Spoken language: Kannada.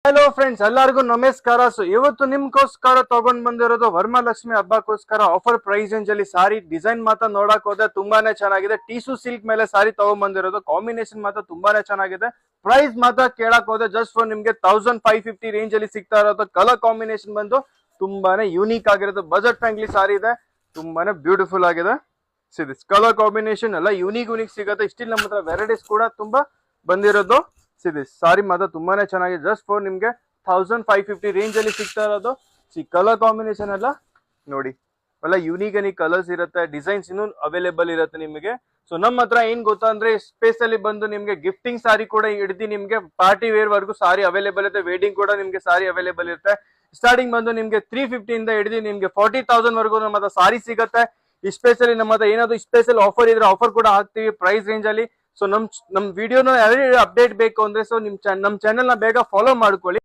ಹಲೋ ಫ್ರೆಂಡ್ಸ್, ಎಲ್ಲರಿಗೂ ನಮಸ್ಕಾರ. ಸೊ ಇವತ್ತು ನಿಮ್ಗೋಸ್ಕರ ತಗೊಂಡ್ ಬಂದಿರೋದು ವರಮಹಾಲಕ್ಷ್ಮಿ ಹಬ್ಬಕ್ಕೋಸ್ಕರ ಆಫರ್ ಪ್ರೈಸ್ ರೇಂಜ್ ಅಲ್ಲಿ ಸಾರಿ ಡಿಸೈನ್ ಮಾತ್ರ ನೋಡಕ್ ಹೋದ್ರೆ ತುಂಬಾನೇ ಚೆನ್ನಾಗಿದೆ. ಟೀಸು ಸಿಲ್ಕ್ ಮೇಲೆ ಸಾರಿ ತಗೊಂಡ್ ಬಂದಿರೋದು, ಕಾಂಬಿನೇಷನ್ ಮಾತ್ರ ತುಂಬಾನೇ ಚೆನ್ನಾಗಿದೆ. ಪ್ರೈಸ್ ಮಾತ್ರ ಕೇಳಕ್ ಹೋದ್ರೆ ಜಸ್ಟ್ ಫಾರ್ ನಿಮ್ಗೆ 1550 ರೇಂಜ್ ಅಲ್ಲಿ ಸಿಗ್ತಾ ಇರೋದು. ಕಲರ್ ಕಾಂಬಿನೇಷನ್ ಬಂದು ತುಂಬಾನೇ ಯೂನಿಕ್ ಆಗಿರೋದು, ಬಜೆಟ್ ಫ್ರೆಂಡ್ಲಿ ಸಾರಿ ಇದೆ, ತುಂಬಾನೇ ಬ್ಯೂಟಿಫುಲ್ ಆಗಿದೆ. ಸಿದಿಸ್ ಕಲರ್ ಕಾಂಬಿನೇಷನ್ ಎಲ್ಲ ಯೂನಿಕ್ ಸಿಗುತ್ತೆ. ಸ್ಟಿಲ್ ನಮ್ಮ ಹತ್ರ ವೆರೈಟೀಸ್ ಕೂಡ ತುಂಬಾ ಬಂದಿರೋದು. ಸಿದಿಸ್ ಸಾರಿ ಮಾತ್ರ ತುಂಬಾನೇ ಚೆನ್ನಾಗಿದೆ. ಜಸ್ಟ್ ಫಾರ್ ನಿಮ್ಗೆ 1550 ರೇಂಜ್ ಅಲ್ಲಿ ಸಿಗ್ತಾ ಇರೋದು. ಕಲರ್ ಕಾಂಬಿನೇಷನ್ ಎಲ್ಲ ನೋಡಿ, ಎಲ್ಲ ಯೂನಿಕ್ ಕಲರ್ಸ್ ಇರುತ್ತೆ, ಡಿಸೈನ್ಸ್ ಇನ್ನೂ ಅವೈಲೇಬಲ್ ಇರುತ್ತೆ ನಿಮಗೆ. ಸೊ ನಮ್ಮ ಹತ್ರ ಏನ್ ಗೊತ್ತಾ ಅಂದ್ರೆ ಸ್ಪೇಸ್ ಅಲ್ಲಿ ಬಂದು ನಿಮ್ಗೆ ಗಿಫ್ಟಿಂಗ್ ಸಾರಿ ಕೂಡ ಹಿಡಿದು ನಿಮ್ಗೆ ಪಾರ್ಟಿ ವೇರ್ ವರ್ಗು ಸಾರಿ ಅವೈಲೇಬಲ್ ಇರುತ್ತೆ. ವೆಡ್ಡಿಂಗ್ ಕೂಡ ನಿಮ್ಗೆ ಸಾರಿ ಅವೈಲೇಬಲ್ ಇರುತ್ತೆ. ಸ್ಟಾರ್ಟಿಂಗ್ ಬಂದು ನಿಮ್ಗೆ 350 ಇಂದ ಹಿಡಿದು ನಿಮ್ಗೆ 40,000 ವರ್ಗು ನಮ್ಮ ಹತ್ರ ಸಾರಿ ಸಿಗುತ್ತೆ. ಈ ಸ್ಪೇಸಲ್ಲಿ ನಮ್ಮ ಹತ್ರ ಏನಾದ್ರು ಸ್ಪೇಸಲ್ ಆಫರ್ ಇದ್ರೆ ಆಫರ್ ಕೂಡ ಹಾಕ್ತೀವಿ ಪ್ರೈಸ್ ರೇಂಜ್ ಅಲ್ಲಿ. ಸೊ ನಮ್ ವಿಡಿಯೋನ ಅಪ್ಡೇಟ್ ಬೇಕು ಅಂದ್ರೆ ಸೊ ನಮ್ ಚಾನೆಲ್ ನ ಬೇಗ ಫಾಲೋ ಮಾಡ್ಕೊಳ್ಳಿ.